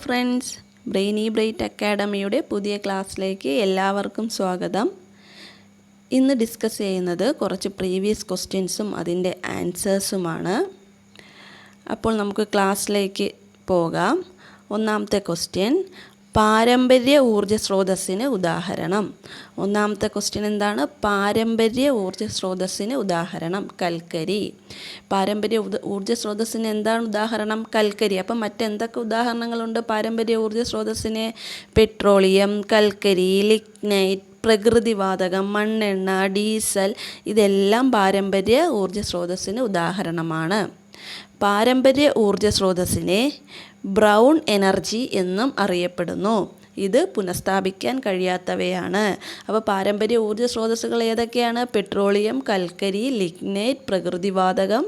Friends, brainy bright അക്കാഡമിയുടെ പുതിയ ക്ലാസ്സിലേക്ക് എല്ലാവർക്കും സ്വാഗതം. ഇന്ന് ഡിസ്കസ് ചെയ്യുന്നത് കുറച്ച് പ്രീവിയസ് ക്വസ്റ്റ്യൻസും അതിൻ്റെ ആൻസേഴ്സുമാണ്. അപ്പോൾ നമുക്ക് ക്ലാസ്സിലേക്ക് പോകാം. ഒന്നാമത്തെ ക്വസ്റ്റ്യൻ, പാരമ്പര്യ ഊർജ്ജ സ്രോതസ്സിന് ഉദാഹരണം. ഒന്നാമത്തെ ക്വസ്റ്റ്യൻ എന്താണ്? പാരമ്പര്യ ഊർജ്ജ സ്രോതസ്സിന് ഉദാഹരണം കൽക്കരി. പാരമ്പര്യ ഊർജ്ജ സ്രോതസ്സിന് എന്താണ് ഉദാഹരണം? കൽക്കരി. അപ്പം മറ്റെന്തൊക്കെ ഉദാഹരണങ്ങളുണ്ട് പാരമ്പര്യ ഊർജ്ജ സ്രോതസ്സിന്? പെട്രോളിയം, കൽക്കരി, ലിഗ്നൈറ്റ്, പ്രകൃതിവാതകം, മണ്ണെണ്ണ, ഡീസൽ, ഇതെല്ലാം പാരമ്പര്യ ഊർജ്ജ സ്രോതസ്സിന് ഉദാഹരണമാണ്. പാരമ്പര്യ ഊർജ്ജ സ്രോതസ്സിനെ ബ്രൗൺ എനർജി എന്നും അറിയപ്പെടുന്നു. ഇത് പുനഃസ്ഥാപിക്കാൻ കഴിയാത്തവയാണ്. അപ്പോൾ പാരമ്പര്യ ഊർജ്ജ സ്രോതസ്സുകൾ ഏതൊക്കെയാണ്? പെട്രോളിയം, കൽക്കരി, ലിഗ്നൈറ്റ്, പ്രകൃതിവാതകം,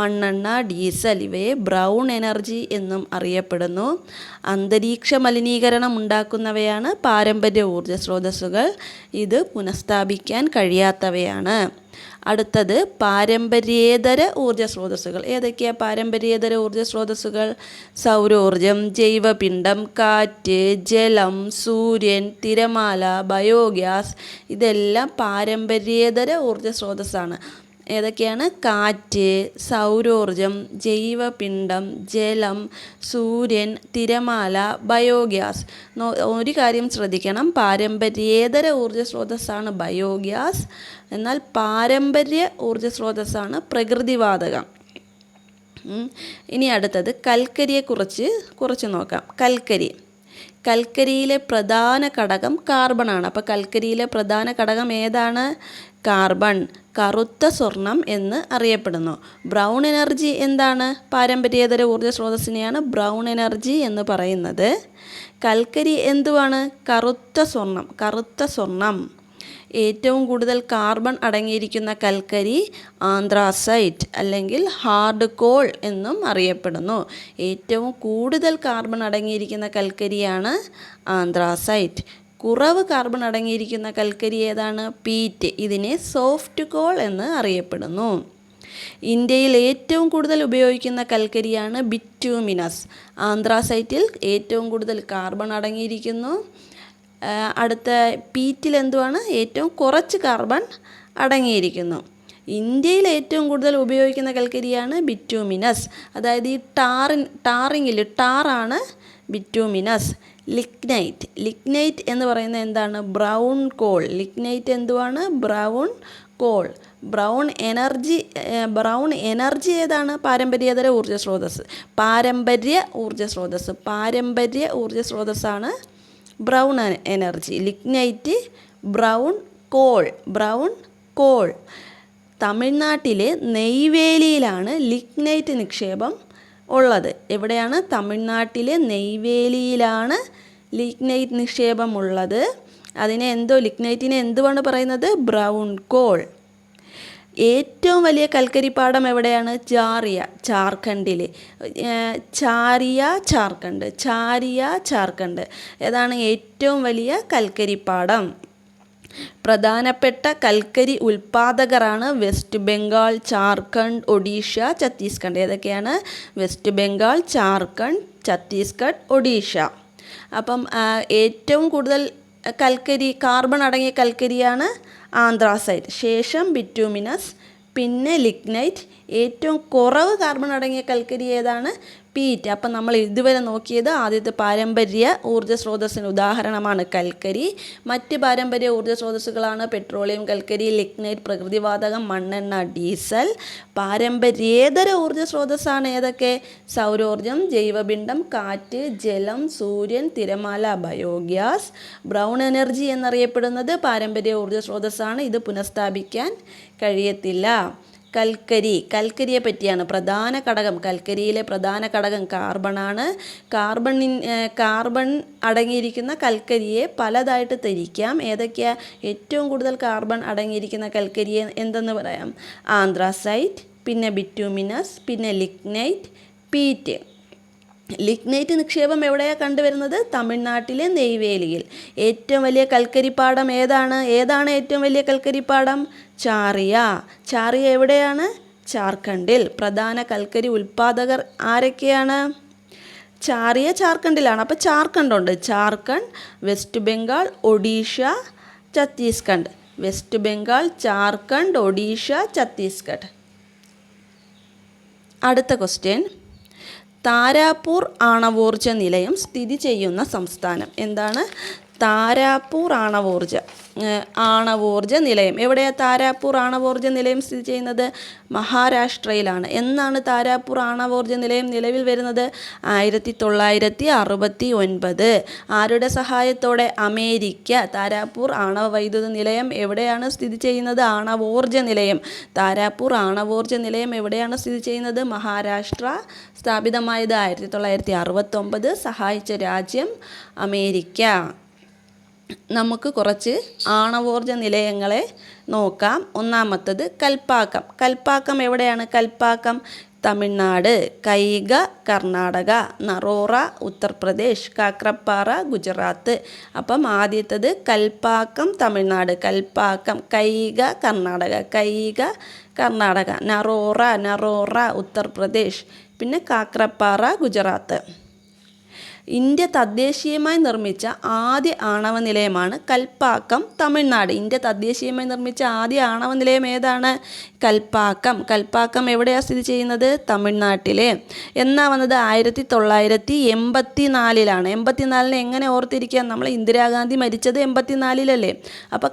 മണ്ണെണ്ണ, ഡീസൽ, ഇവയെ ബ്രൗൺ എനർജി എന്നും അറിയപ്പെടുന്നു. അന്തരീക്ഷ മലിനീകരണം ഉണ്ടാക്കുന്നവയാണ് പാരമ്പര്യ ഊർജ്ജ സ്രോതസ്സുകൾ. ഇത് പുനഃസ്ഥാപിക്കാൻ കഴിയാത്തവയാണ്. അടുത്തത് പാരമ്പര്യേതര ഊർജ്ജ സ്രോതസ്സുകൾ. ഏതൊക്കെയാണ് പാരമ്പര്യേതര ഊർജ്ജ സ്രോതസ്സുകൾ? സൗരോർജം, ജൈവപിണ്ഡം, കാറ്റ്, ജലം, സൂര്യൻ, തിരമാല, ബയോഗ്യാസ്, ഇതെല്ലാം പാരമ്പര്യേതര ഊർജ്ജ സ്രോതസ്സാണ്. ഏതൊക്കെയാണ്? കാറ്റ്, സൗരോർജം, ജൈവപിണ്ഡം, ജലം, സൂര്യൻ, തിരമാല, ബയോഗ്യാസ്. ഒരു കാര്യം ശ്രദ്ധിക്കണം, പാരമ്പര്യേതര ഊർജ്ജ സ്രോതസ്സാണ് ബയോഗ്യാസ്, എന്നാൽ പാരമ്പര്യ ഊർജ്ജ സ്രോതസ്സാണ് പ്രകൃതിവാതകം. ഇനി അടുത്തത് കൽക്കരിയെക്കുറിച്ച് നോക്കാം. കൽക്കരിയിലെ പ്രധാന ഘടകം കാർബണാണ്. അപ്പോൾ കൽക്കരിയിലെ പ്രധാന ഘടകം ഏതാണ്? കാർബൺ. കറുത്ത സ്വർണം എന്ന് അറിയപ്പെടുന്നു. ബ്രൗൺ എനർജി എന്താണ്? പാരമ്പര്യേതര ഊർജ്ജ സ്രോതസ്സിനെയാണ് ബ്രൗൺ എനർജി എന്ന് പറയുന്നത്. കൽക്കരി എന്തുവാണ്? കറുത്ത സ്വർണം. ഏറ്റവും കൂടുതൽ കാർബൺ അടങ്ങിയിരിക്കുന്ന കൽക്കരി ആന്ത്രാസൈറ്റ് അല്ലെങ്കിൽ ഹാർഡ് കോൾ എന്നും അറിയപ്പെടുന്നു. ഏറ്റവും കൂടുതൽ കാർബൺ അടങ്ങിയിരിക്കുന്ന കൽക്കരിയാണ് ആന്ത്രാസൈറ്റ്. കുറവ് കാർബൺ അടങ്ങിയിരിക്കുന്ന കൽക്കരി ഏതാണ്? പീറ്റ്. ഇതിനെ സോഫ്റ്റ് കോൾ എന്ന് അറിയപ്പെടുന്നു. ഇന്ത്യയിൽ ഏറ്റവും കൂടുതൽ ഉപയോഗിക്കുന്ന കൽക്കരിയാണ് ബിറ്റ്യൂമിനസ്. ആന്ത്രാസൈറ്റിൽ ഏറ്റവും കൂടുതൽ കാർബൺ അടങ്ങിയിരിക്കുന്നു. അടുത്ത പീറ്റിൽ എന്തുവാണ്? ഏറ്റവും കുറച്ച് കാർബൺ അടങ്ങിയിരിക്കുന്നു. ഇന്ത്യയിൽ ഏറ്റവും കൂടുതൽ ഉപയോഗിക്കുന്ന കൽക്കരിയാണ് ബിറ്റ്യൂമിനസ്. അതായത് ഈ ടാറാണ് ബിറ്റ്യൂമിനസ്. ലിഗ്നൈറ്റ് എന്ന് പറയുന്നത് എന്താണ്? Brown call. ലിഗ്നൈറ്റ് എന്തുവാണ്? Brown call. ബ്രൗൺ എനർജി ഏതാണ്? പാരമ്പര്യേതര ഊർജ്ജ സ്രോതസ്സ്. പാരമ്പര്യ ഊർജ്ജ സ്രോതസ്സാണ് brown energy. Lignite, brown call. തമിഴ്നാട്ടിലെ നെയ്വേലിയിലാണ് ലിഗ്നൈറ്റ് നിക്ഷേപം ഉള്ളത്. എവിടെയാണ്? തമിഴ്നാട്ടിലെ നെയ്വേലിയിലാണ് ലിഗ്നൈറ്റ് നിക്ഷേപം ഉള്ളത്. ലിഗ്നൈറ്റിനെ എന്തുവാണ് പറയുന്നത്? Brown call. ഏറ്റവും വലിയ കൽക്കരിപ്പാടം എവിടെയാണ്? ജാർഖണ്ഡിൽ. ഝാരിയ ഏതാണ് ഏറ്റവും വലിയ കൽക്കരിപ്പാടം? പ്രധാനപ്പെട്ട കൽക്കരി ഉൽപ്പാദകരാണ് വെസ്റ്റ് ബംഗാൾ, ജാർഖണ്ഡ്, ഒഡീഷ, ഛത്തീസ്ഗഡ്. ഏതൊക്കെയാണ്? വെസ്റ്റ് ബംഗാൾ, ജാർഖണ്ഡ്, ഛത്തീസ്ഗഡ്, ഒഡീഷ. അപ്പം ഏറ്റവും കൂടുതൽ കാർബൺ അടങ്ങിയ കൽക്കരിയാണ് ആന്ത്രാസൈറ്റ്. ശേഷം ബിറ്റ്യൂമിനസ്, പിന്നെ ലിഗ്നൈറ്റ്. ഏറ്റവും കുറവ് കാർബൺ അടങ്ങിയ കൽക്കരി ഏതാണ്? പീറ്റ്. അപ്പം നമ്മൾ ഇതുവരെ നോക്കിയത് ആദ്യത്തെ പാരമ്പര്യ ഊർജ്ജ സ്രോതസ്സിന് ഉദാഹരണമാണ് കൽക്കരി. മറ്റ് പാരമ്പര്യ ഊർജ്ജ സ്രോതസ്സുകളാണ് പെട്രോളിയം, കൽക്കരി, ലിഗ്നൈറ്റ്, പ്രകൃതിവാതകം, മണ്ണെണ്ണ, ഡീസൽ. പാരമ്പര്യേതര ഊർജ്ജ സ്രോതസ്സാണ് ഏതൊക്കെ? സൗരോർജം, ജൈവപിണ്ഡം, കാറ്റ്, ജലം, സൂര്യൻ, തിരമാല, ബയോഗ്യാസ്. ബ്രൗൺ എനർജി എന്നറിയപ്പെടുന്നത് പാരമ്പര്യ ഊർജ്ജ സ്രോതസ്സാണ്. ഇത് പുനഃസ്ഥാപിക്കാൻ കഴിയത്തില്ല. കൽക്കരിയെ പറ്റിയാണ്. പ്രധാന ഘടകം, കൽക്കരിയിലെ പ്രധാന ഘടകം കാർബണാണ്. കാർബൺ അടങ്ങിയിരിക്കുന്ന കൽക്കരിയെ പലതായിട്ട് തിരിക്കാം. ഏതൊക്കെയാ? ഏറ്റവും കൂടുതൽ കാർബൺ അടങ്ങിയിരിക്കുന്ന കൽക്കരിയെ എന്തെന്ന് പറയാം? ആന്ത്രാസൈറ്റ്, പിന്നെ ബിറ്റ്യൂമിനസ്, പിന്നെ ലിഗ്നൈറ്റ്, പീറ്റ്. ലിഗ്നൈറ്റ് നിക്ഷേപം എവിടെയാണ് കണ്ടുവരുന്നത്? തമിഴ്നാട്ടിലെ നെയ്വേലിയിൽ. ഏറ്റവും വലിയ കൽക്കരിപ്പാടം ഏതാണ്? ഏറ്റവും വലിയ കൽക്കരിപ്പാടം? ഝാറിയ എവിടെയാണ്? ജാർഖണ്ഡിൽ. പ്രധാന കൽക്കരി ഉൽപ്പാദകർ ആരൊക്കെയാണ്? ചാറിയ ജാർഖണ്ഡിലാണ്. അപ്പോൾ ജാർഖണ്ഡ് ഉണ്ട്. ജാർഖണ്ഡ്, വെസ്റ്റ് ബംഗാൾ, ഒഡീഷ, ഛത്തീസ്ഗഡ്. വെസ്റ്റ് ബംഗാൾ, ജാർഖണ്ഡ്, ഒഡീഷ, ഛത്തീസ്ഗഡ്. അടുത്ത ക്വസ്റ്റ്യൻ, താരാപൂർ ആണവോർജ നിലയം സ്ഥിതി ചെയ്യുന്ന സംസ്ഥാനം എന്താണ്? താരാപൂർ ആണവോർജ നിലയം എവിടെയാണ്? താരാപൂർ ആണവോർജ നിലയം സ്ഥിതി ചെയ്യുന്നത് മഹാരാഷ്ട്രയിലാണ്. എന്നാണ് താരാപൂർ ആണവോർജ നിലയം നിലവിൽ വരുന്നത്? 1969. ആരുടെ സഹായത്തോടെ? അമേരിക്ക. താരാപൂർ ആണവ വൈദ്യുത നിലയം എവിടെയാണ് സ്ഥിതി ചെയ്യുന്നത്? ആണവോർജ നിലയം. താരാപൂർ ആണവോർജ നിലയം എവിടെയാണ് സ്ഥിതി ചെയ്യുന്നത്? മഹാരാഷ്ട്ര. സ്ഥാപിതമായത് 1969. സഹായിച്ച രാജ്യം അമേരിക്ക. നമുക്ക് കുറച്ച് ആണവോർജ നിലയങ്ങളെ നോക്കാം. ഒന്നാമത്തത് കൽപ്പാക്കം. കൽപ്പാക്കം എവിടെയാണ്? കൽപ്പാക്കം തമിഴ്നാട്. കൈഗ കർണാടക. നറോറ ഉത്തർപ്രദേശ്. കാക്രപ്പാറ ഗുജറാത്ത്. അപ്പം ആദ്യത്തത് കൽപ്പാക്കം തമിഴ്നാട്. കൽപ്പാക്കം. കൈഗ കർണാടക. നറോറ ഉത്തർപ്രദേശ്. പിന്നെ കാക്രപ്പാറ ഗുജറാത്ത്. ഇന്ത്യ തദ്ദേശീയമായി നിർമ്മിച്ച ആദ്യ ആണവ നിലയമാണ് കൽപ്പാക്കം തമിഴ്നാട്. ഇന്ത്യ തദ്ദേശീയമായി നിർമ്മിച്ച ആദ്യ ആണവ നിലയം ഏതാണ്? കൽപ്പാക്കം. കൽപ്പാക്കം എവിടെയാണ് സ്ഥിതി ചെയ്യുന്നത്? തമിഴ്നാട്ടിൽ. എന്നാ വന്നത്? 1984. 84 എങ്ങനെ ഓർത്തിരിക്കുക? നമ്മൾ ഇന്ദിരാഗാന്ധി മരിച്ചത് 84 അപ്പോൾ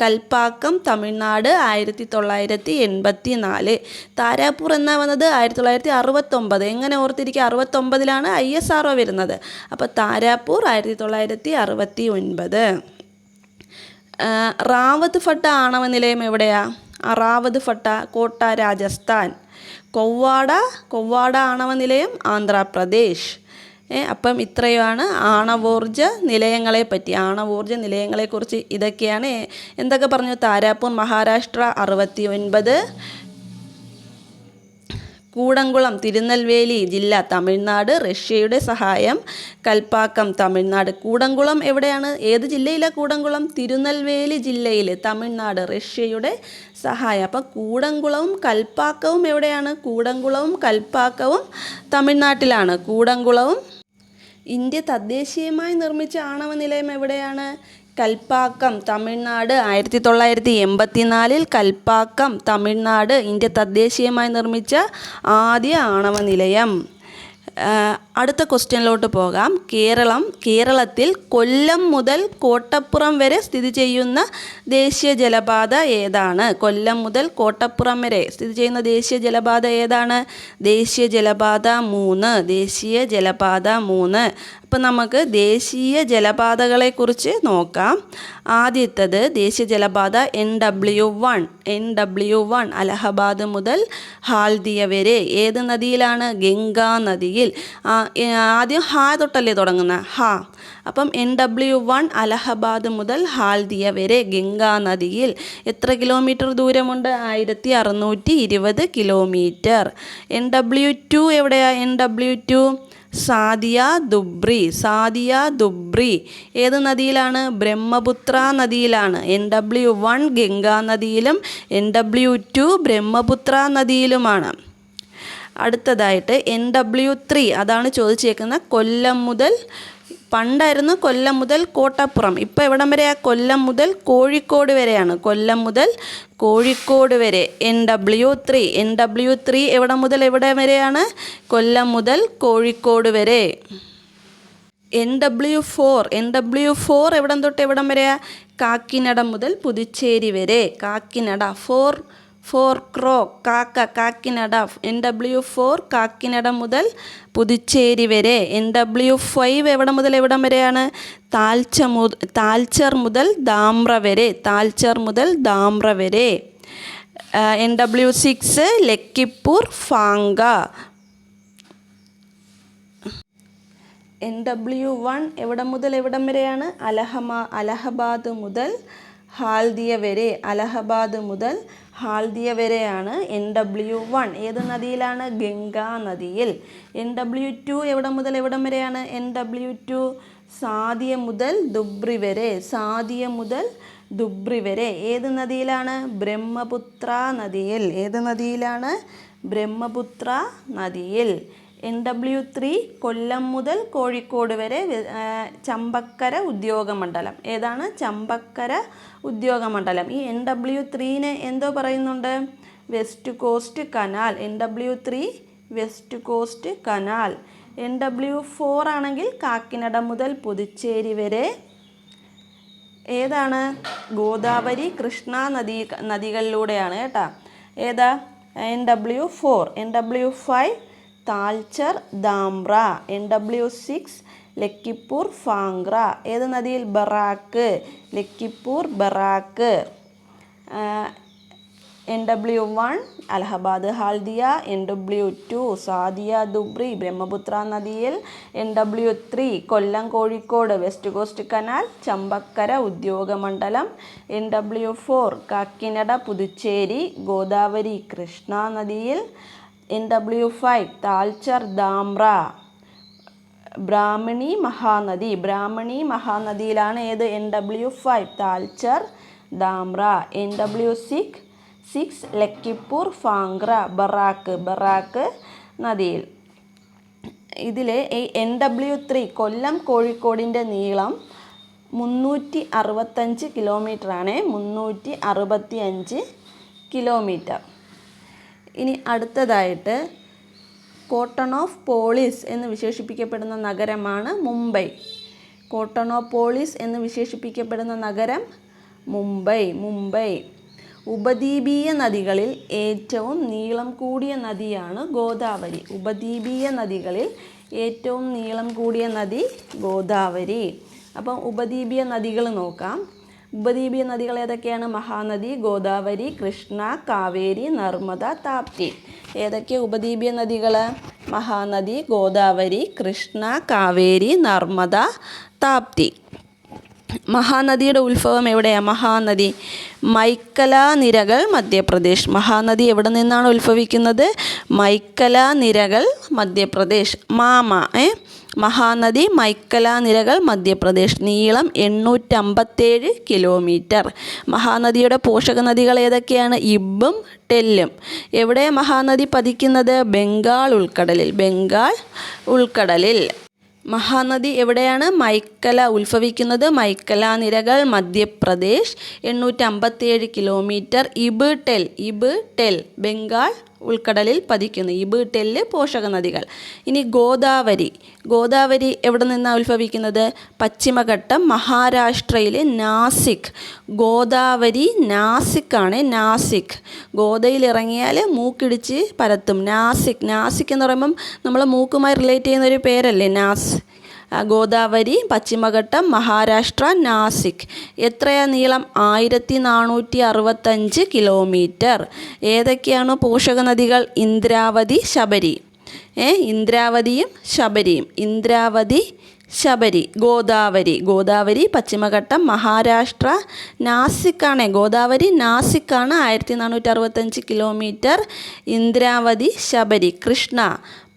കൽപ്പാക്കം തമിഴ്നാട് 1984. താരാപൂർ എന്നാ വന്നത്? 1969. എങ്ങനെ ഓർത്തിരിക്കുക? 69 ISRO വരുന്നത്. അപ്പോൾ താരാപൂർ 1969. റാവത്ത് ഫട്ട ആണവ നിലയം എവിടെയാ? റാവത്ത് ഫട്ട കോട്ട രാജസ്ഥാൻ. കൊവ്വാട ആണവ നിലയം ആന്ധ്രാപ്രദേശ്. അപ്പം ഇത്രയുമാണ് ആണവോർജ നിലയങ്ങളെപ്പറ്റി. ആണവോർജ നിലയങ്ങളെക്കുറിച്ച് ഇതൊക്കെയാണ്. എന്തൊക്കെ പറഞ്ഞു? താരാപൂർ മഹാരാഷ്ട്ര 69, കൂടംകുളം തിരുനെൽവേലി ജില്ല തമിഴ്നാട്, റഷ്യയുടെ സഹായം. കൽപ്പാക്കം തമിഴ്നാട്. കൂടംകുളം എവിടെയാണ്? ഏത് ജില്ലയിലാണ് കൂടംകുളം? തിരുനെൽവേലി ജില്ലയിൽ, തമിഴ്നാട്, റഷ്യയുടെ സഹായം. അപ്പം കൂടംകുളവും കൽപ്പാക്കവും എവിടെയാണ്? കൂടംകുളവും കൽപ്പാക്കവും തമിഴ്നാട്ടിലാണ്. കൂടംകുളവും. ഇന്ത്യ തദ്ദേശീയമായി നിർമ്മിച്ച ആണവ നിലയം എവിടെയാണ്? കൽപ്പാക്കം തമിഴ്നാട്. 1984 കൽപ്പാക്കം തമിഴ്നാട് ഇന്ത്യ തദ്ദേശീയമായി നിർമ്മിച്ച ആദ്യ ആണവ നിലയം. അടുത്ത ക്വസ്റ്റ്യനിലോട്ട് പോകാം. കേരളത്തിൽ കൊല്ലം മുതൽ കോട്ടപ്പുറം വരെ സ്ഥിതി ചെയ്യുന്ന ദേശീയ ജലപാത ഏതാണ്? കൊല്ലം മുതൽ കോട്ടപ്പുറം വരെ സ്ഥിതി ചെയ്യുന്ന ദേശീയ ജലപാത ഏതാണ്? ദേശീയ ജലപാത 3. അപ്പം നമുക്ക് ദേശീയ ജലപാതകളെക്കുറിച്ച് നോക്കാം. ആദ്യത്തേത് ദേശീയ ജലപാത NW1 അലഹബാദ് മുതൽ ഹാൽദിയ വരെ. ഏത് നദിയിലാണ്? ഗംഗാ നദിയിൽ. ആദ്യം ഹാ തൊട്ടല്ലേ തുടങ്ങുന്ന? ഹാ. അപ്പം NW1 അലഹബാദ് മുതൽ ഹാൽദിയ വരെ ഗംഗാ നദിയിൽ. എത്ര കിലോമീറ്റർ ദൂരമുണ്ട്? 1620 കിലോമീറ്റർ. NW2 എവിടെയാണ്? NW2 സാദിയ ദുബ്രി. ഏത് നദിയിലാണ്? ബ്രഹ്മപുത്ര നദിയിലാണ്. NW1 Ganga നദിയിലും NW2 Brahmaputra നദിയിലുമാണ്. അടുത്തതായിട്ട് NW3 അതാണ് ചോദിച്ചേക്കുന്നത്. പണ്ടായിരുന്നു കൊല്ലം മുതൽ കോട്ടപ്പുറം. ഇപ്പോൾ എവിടം വരെയാണ്? കൊല്ലം മുതൽ കോഴിക്കോട് വരെയാണ്. കൊല്ലം മുതൽ കോഴിക്കോട് വരെ NW3 എവിടം മുതൽ എവിടെ വരെയാണ്? കൊല്ലം മുതൽ കോഴിക്കോട് വരെ. NW4 എവിടം തൊട്ട് എവിടം വരെയാണ്? കാക്കിനഡ മുതൽ പുതുച്ചേരി വരെ. കാക്കിനഡ കാക്കിനഡ. NW4 കാക്കിനഡ മുതൽ പുതുച്ചേരി വരെ. NW5 എവിടം മുതൽ എവിടം വരെയാണ്? താൽച്ചർ മുതൽ ധാമ്ര വരെ. NW6 ലക്കിപ്പൂർ ഫാങ്ക. NW1 എവിടം മുതൽ എവിടം വരെയാണ്? അലഹബാദ് മുതൽ ഹാൽദിയ വരെയാണ് NW1. ഏത് നദിയിലാണ്? ഗംഗാ നദിയിൽ. NW2 എവിടം മുതൽ എവിടം വരെയാണ്? NW2 സാദിയ മുതൽ ദുബ്രി വരെ. ഏത് നദിയിലാണ്? ബ്രഹ്മപുത്ര നദിയിൽ. ഏത് നദിയിലാണ്? ബ്രഹ്മപുത്ര നദിയിൽ. NW3 കൊല്ലം മുതൽ കോഴിക്കോട് വരെ ചമ്പക്കര ഉദ്യോഗമണ്ഡലം. ഏതാണ്? ചമ്പക്കര ഉദ്യോഗമണ്ഡലം. ഈ NW3നെ എന്തോ പറയുന്നുണ്ട്? West coast canal. NW3 west coast canal. NW4 ആണെങ്കിൽ കാക്കിനഡ മുതൽ പുതുച്ചേരി വരെ. ഏതാണ്? ഗോദാവരി കൃഷ്ണ നദികളിലൂടെയാണ് കേട്ടോ. ഏതാ? NW4. NW5 താൽച്ചർ ധാംറ. NW6 ലക്കിപ്പൂർ ഫാങ്ക്ര. ഏത് നദിയിൽ? ബറാക്ക്. ലക്കിപ്പൂർ ബറാക്ക്. NW1 അലഹബാദ് ഹാൽദിയ. NW2 സാദിയ ദുബ്രി ബ്രഹ്മപുത്ര നദിയിൽ. NW3 Kollam Kozhikode west coast canal Champakara Udyogamandal. NW4 Kakinada Puducherry Godavari Krishna നദിയിൽ. NW5 താൽച്ചർ ധാംറ ബ്രാഹ്മണി മഹാനദി. ബ്രാഹ്മണി മഹാനദിയിലാണ്. ഏത്? NW5 താൽച്ചർ ധാംറ. NW6 ലക്കിപ്പൂർ ഫാങ്ക്ര ബറാക്ക് നദിയിൽ. ഇതിൽ ഈ NW3 കൊല്ലം കോഴിക്കോടിൻ്റെ നീളം 365 കിലോമീറ്ററാണ്. 365 കിലോമീറ്റർ. ഇനി അടുത്തതായിട്ട് കോട്ടൺ ഓഫ് പോളിസ് എന്ന് വിശേഷിപ്പിക്കപ്പെടുന്ന നഗരമാണ് മുംബൈ. കോട്ടണോപോളിസ് എന്ന് വിശേഷിപ്പിക്കപ്പെടുന്ന നഗരം മുംബൈ. ഉപദ്വീപീയ നദികളിൽ ഏറ്റവും നീളം കൂടിയ നദിയാണ് ഗോദാവരി. ഉപദ്വീപീയ നദികളിൽ ഏറ്റവും നീളം കൂടിയ നദി ഗോദാവരി. അപ്പം ഉപദ്വീപീയ നദികൾ നോക്കാം. ഉപദ്വീപീയ നദികൾ ഏതൊക്കെയാണ്? മഹാനദി, ഗോദാവരി, കൃഷ്ണ, കാവേരി, നർമ്മദ, താപ്തി. ഏതൊക്കെ ഉപദ്വീപീയ നദികൾ? മഹാനദി, ഗോദാവരി, കൃഷ്ണ, കാവേരി, നർമ്മദ, താപ്തി. മഹാനദിയുടെ ഉത്ഭവം എവിടെയാണ്? മഹാനദി മൈക്കല നിരകൾ മധ്യപ്രദേശ്. മഹാനദി എവിടെ നിന്നാണ് ഉത്ഭവിക്കുന്നത്? മൈക്കല നിരകൾ മധ്യപ്രദേശ്. മഹാനദി മൈക്കല നിരകൾ മധ്യപ്രദേശ്. നീളം 857 കിലോമീറ്റർ. മഹാനദിയുടെ പോഷക നദികൾ ഏതൊക്കെയാണ്? ഇബും ടെല്ലും. എവിടെ മഹാനദി പതിക്കുന്നത്? ബംഗാൾ ഉൾക്കടലിൽ. മഹാനദി എവിടെയാണ്? മൈക്കല ഉത്ഭവിക്കുന്നത്. മൈക്കല നിരകൾ മധ്യപ്രദേശ്. 857 കിലോമീറ്റർ. ഇബ് ടെൽ ബംഗാൾ ഉൾക്കടലിൽ പതിക്കുന്നു. ഇബ് ടെല്ല് പോഷക നദികൾ. ഇനി ഗോദാവരി എവിടെ നിന്നാണ് ഉത്ഭവിക്കുന്നത്? പശ്ചിമഘട്ടം മഹാരാഷ്ട്രയിലെ നാസിക്. ഗോദാവരി നാസിക്കാണ്. ഗോദയിൽ ഇറങ്ങിയാൽ മൂക്കിടിച്ച് പരത്തും. നാസിക് എന്ന് പറയുമ്പം നമ്മൾ മൂക്കുമായി റിലേറ്റ് ചെയ്യുന്ന ഒരു പേരല്ലേ ഗോദാവരി. പശ്ചിമഘട്ടം മഹാരാഷ്ട്ര നാസിക്. എത്രയാ നീളം? 1465 കിലോമീറ്റർ. ഏതൊക്കെയാണ് പോഷക നദികൾ? ഇന്ദ്രാവതി, ശബരി. ഇന്ദ്രാവതിയും ശബരി. ഗോദാവരി പശ്ചിമഘട്ടം മഹാരാഷ്ട്ര നാസിക്കാണ്. ഗോദാവരി നാസിക്കാണ്. 1465 കിലോമീറ്റർ. ഇന്ദ്രാവതി, ശബരി. കൃഷ്ണ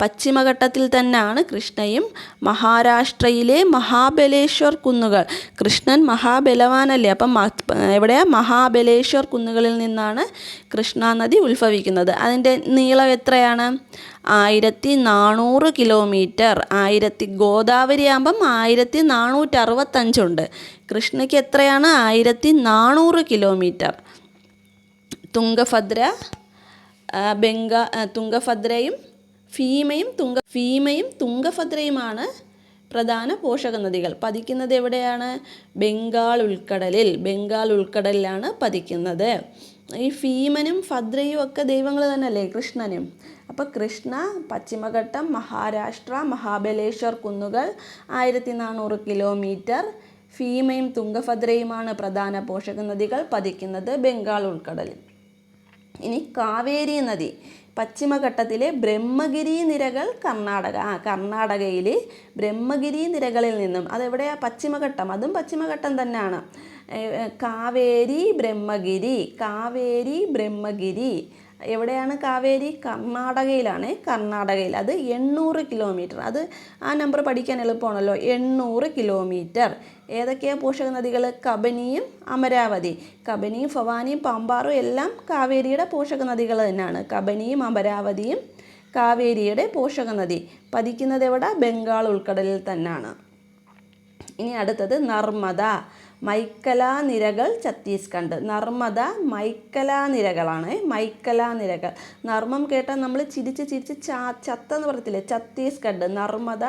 പശ്ചിമഘട്ടത്തിൽ തന്നെയാണ് കൃഷ്ണയും. മഹാരാഷ്ട്രയിലെ മഹാബലേശ്വർ കുന്നുകൾ. കൃഷ്ണൻ മഹാബലവാനല്ലേ, അപ്പം എവിടെയാണ്? മഹാബലേശ്വർ കുന്നുകളിൽ നിന്നാണ് കൃഷ്ണ നദി ഉത്ഭവിക്കുന്നത്. അതിൻ്റെ നീളം എത്രയാണ്? 1400 കിലോമീറ്റർ. ഗോദാവരി ആകുമ്പം 1465 ഉണ്ട്. കൃഷ്ണയ്ക്ക് എത്രയാണ്? 1400 കിലോമീറ്റർ. തുംഗഭദ്രയും ഭീമയും തുംഗഭദ്രയുമാണ് പ്രധാന പോഷക നദികൾ. പതിക്കുന്നത് എവിടെയാണ്? ബംഗാൾ ഉൾക്കടലിലാണ് പതിക്കുന്നത്. ഈ ഭീമനും ഭദ്രയും ഒക്കെ ദൈവങ്ങൾ തന്നെയല്ലേ കൃഷ്ണനും. അപ്പോൾ കൃഷ്ണ പശ്ചിമഘട്ടം മഹാരാഷ്ട്ര മഹാബലേശ്വർ കുന്നുകൾ 1400 കിലോമീറ്റർ. ഭീമയും തുംഗഭദ്രയുമാണ് പ്രധാന പോഷക നദികൾ. പതിക്കുന്നത് ബംഗാൾ ഉൾക്കടലിൽ. ഇനി കാവേരി നദി പശ്ചിമഘട്ടത്തിലെ ബ്രഹ്മഗിരി നിരകൾ കർണാടകയിൽ ബ്രഹ്മഗിരി നിരകളിൽ നിന്നും. അതെവിടെയാണ്? പശ്ചിമഘട്ടം. അതും പശ്ചിമഘട്ടം തന്നെയാണ്. കാവേരി ബ്രഹ്മഗിരി. എവിടെയാണ് കാവേരി? കർണാടകയിലാണ്. അത് 800 കിലോമീറ്റർ. അത് ആ നമ്പർ പഠിക്കാൻ എളുപ്പമാണല്ലോ. 800 കിലോമീറ്റർ. ഏതൊക്കെയാണ് പോഷക നദികൾ? കബനിയും അമരാവതി. കബനിയും ഭവാനിയും പാമ്പാറും എല്ലാം കാവേരിയുടെ പോഷക നദികൾ തന്നെയാണ്. കബനിയും അമരാവതിയും കാവേരിയുടെ പോഷക നദി. പതിക്കുന്നത് എവിടെ? ബംഗാൾ ഉൾക്കടലിൽ തന്നെയാണ്. ഇനി അടുത്തത് നർമ്മദ. മൈക്കലാ നിരകൾ ഛത്തീസ്ഗഡ്. നർമ്മദ മൈക്കലാ നിരകളാണ്. മൈക്കലാ നിരകൾ. നർമ്മം കേട്ടാൽ നമ്മൾ ചിരിച്ച് ചത്തെന്ന് പറയത്തില്ലേ? ഛത്തീസ്ഗഡ്. നർമ്മദ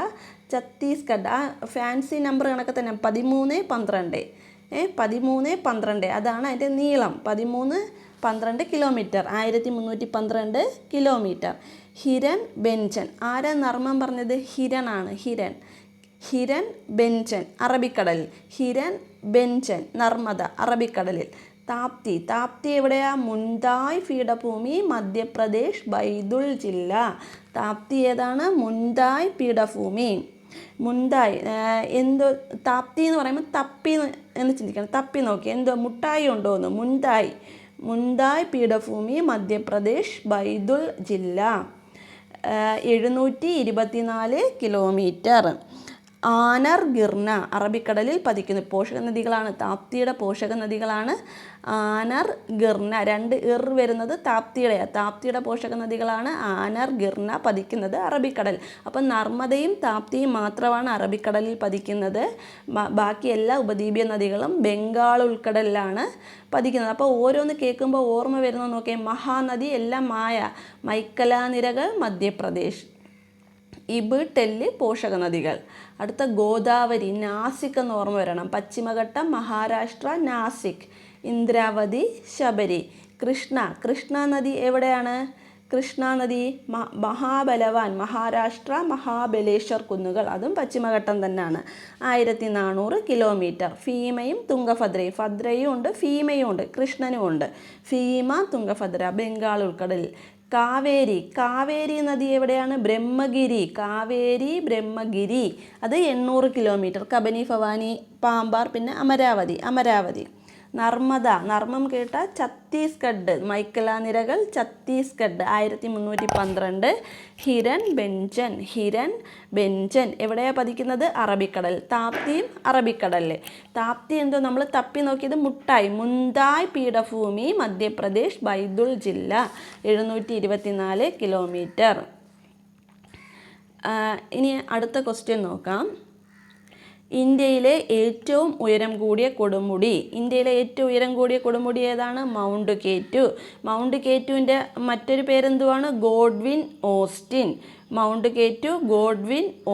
ഛത്തീസ്ഗഡ്. ആ ഫാൻസി നമ്പർ കണക്കെ തന്നെ 13-12. 13-12 അതാണ് അതിൻ്റെ നീളം. 13-12 കിലോമീറ്റർ. 1312 കിലോമീറ്റർ. ഹിരൺ ബെഞ്ചൻ. ആരാ നർമ്മം പറഞ്ഞത്? ഹിരണാണ്. ഹിരൺ ബെഞ്ചൻ അറബിക്കടലിൽ. ഹിരൺ ബെഞ്ചൻ നർമ്മദ അറബിക്കടലിൽ. താപ്തി എവിടെയാ? മുൻതായ് പീഠഭൂമി മധ്യപ്രദേശ് ബൈദുൾ ജില്ല. താപ്തി ഏതാണ്? മുൻതായ് പീഠഭൂമി. മുൻതായ് എന്തോ താപ്തി എന്ന് പറയുമ്പോൾ തപ്പി എന്ന് ചിന്തിക്കണം. തപ്പി നോക്കി എന്തോ മുട്ടായി ഉണ്ടോയെന്ന്. മുൻതായ് പീഠഭൂമി മധ്യപ്രദേശ് ബൈദുൾ ജില്ല. 724 കിലോമീറ്റർ. ആനർ ഗിർന അറബിക്കടലിൽ പതിക്കുന്നു. പോഷക നദികളാണ്. താപ്തിയുടെ പോഷക നദികളാണ് ആനർ ഗിർന. 2 വരുന്നത് താപ്തിയുടെയാണ്. താപ്തിയുടെ പോഷക നദികളാണ് ആനർ ഗിർന പതിക്കുന്നത് അറബിക്കടൽ. അപ്പം നർമ്മദയും താപ്തിയും മാത്രമാണ് അറബിക്കടലിൽ പതിക്കുന്നത്. ബാക്കി എല്ലാ ഉപദ്വീപീയ നദികളും ബംഗാൾ ഉൾക്കടലിലാണ് പതിക്കുന്നത്. അപ്പോൾ ഓരോന്ന് കേൾക്കുമ്പോൾ ഓർമ്മ വരുന്നത് നോക്കിയാൽ മഹാനദി എല്ലാം മൈക്കലാ നിരകൾ മധ്യപ്രദേശ്. ടെല്ല് പോഷക നദികൾ. അടുത്ത ഗോദാവരി. നാസിക് എന്ന് ഓർമ്മ വരണം. പശ്ചിമഘട്ടം മഹാരാഷ്ട്ര നാസിക്. ഇന്ദ്രാവതി ശബരി. കൃഷ്ണ നദി എവിടെയാണ്? കൃഷ്ണ നദി മഹാബലവാൻ മഹാരാഷ്ട്ര മഹാബലേശ്വർ കുന്നുകൾ. അതും പശ്ചിമഘട്ടം തന്നെയാണ്. 1400 കിലോമീറ്റർ. ഭീമയും തുംഗഭദ്രയും. ഭദ്രയും ഉണ്ട് ഭീമയും ഉണ്ട്. കൃഷ്ണനും ഉണ്ട്. ഭീമ തുംഗഭദ്ര ബംഗാൾ ഉൾക്കടലിൽ. കാവേരി നദി എവിടെയാണ്? ബ്രഹ്മഗിരി. ബ്രഹ്മഗിരി അത് 800 കിലോമീറ്റർ. കബനി ഭവാനി പാമ്പാർ പിന്നെ അമരാവതി. നർമ്മം കേട്ട ഛത്തീസ്ഗഡ്. മൈക്കലാ നിരകൾ ഛത്തീസ്ഗഡ്. 1312. ഹിരൺ ബെഞ്ചൻ എവിടെയാണ് പതിക്കുന്നത്? അറബിക്കടൽ. താപ്തിയും അറബിക്കടലിൽ. താപ്തി എന്തോ നമ്മൾ തപ്പി നോക്കിയത് മുൻതായ് പീഠഭൂമി മധ്യപ്രദേശ് ബൈദുൾ ജില്ല. 724 കിലോമീറ്റർ. ഇനി അടുത്ത ക്വസ്റ്റ്യൻ നോക്കാം. ഇന്ത്യയിലെ ഏറ്റവും ഉയരം കൂടിയ കൊടുമുടി ഏതാണ്? മൗണ്ട് കേറ്റുവിൻ്റെ മറ്റൊരു പേരെന്തുവാണ്? Godwin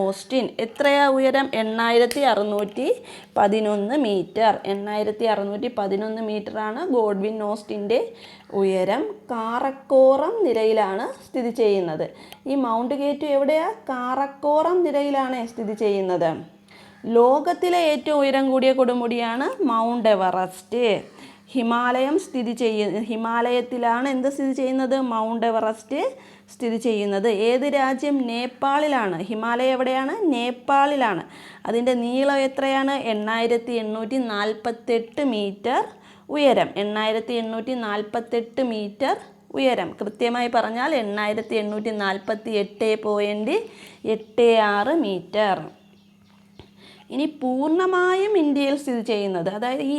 Austin. എത്രയാ ഉയരം? 8611 മീറ്റർ. 8611 മീറ്ററാണ് ഗോഡ്വിൻ ഓസ്റ്റിൻ്റെ ഉയരം. കാറക്കോറം നിരയിലാണ് സ്ഥിതി ചെയ്യുന്നത്. ഈ മൗണ്ട് കേറ്റു എവിടെയാ? കാറക്കോറം നിരയിലാണ് സ്ഥിതി ചെയ്യുന്നത്. ലോകത്തിലെ ഏറ്റവും ഉയരം കൂടിയ കൊടുമുടിയാണ് മൗണ്ട് എവറസ്റ്റ്. ഹിമാലയത്തിലാണ് എന്ത് സ്ഥിതി ചെയ്യുന്നത്? മൗണ്ട് എവറസ്റ്റ് സ്ഥിതി ചെയ്യുന്നത്. ഏത് രാജ്യം? നേപ്പാളിലാണ്. ഹിമാലയ എവിടെയാണ്? നേപ്പാളിലാണ്. അതിൻ്റെ നീളം എത്രയാണ്? 8848 മീറ്റർ ഉയരം. 8848 മീറ്റർ ഉയരം. കൃത്യമായി പറഞ്ഞാൽ 8848.86 മീറ്റർ. ഇനി പൂർണ്ണമായും ഇന്ത്യയിൽ സ്ഥിതി ചെയ്യുന്നത്, അതായത് ഈ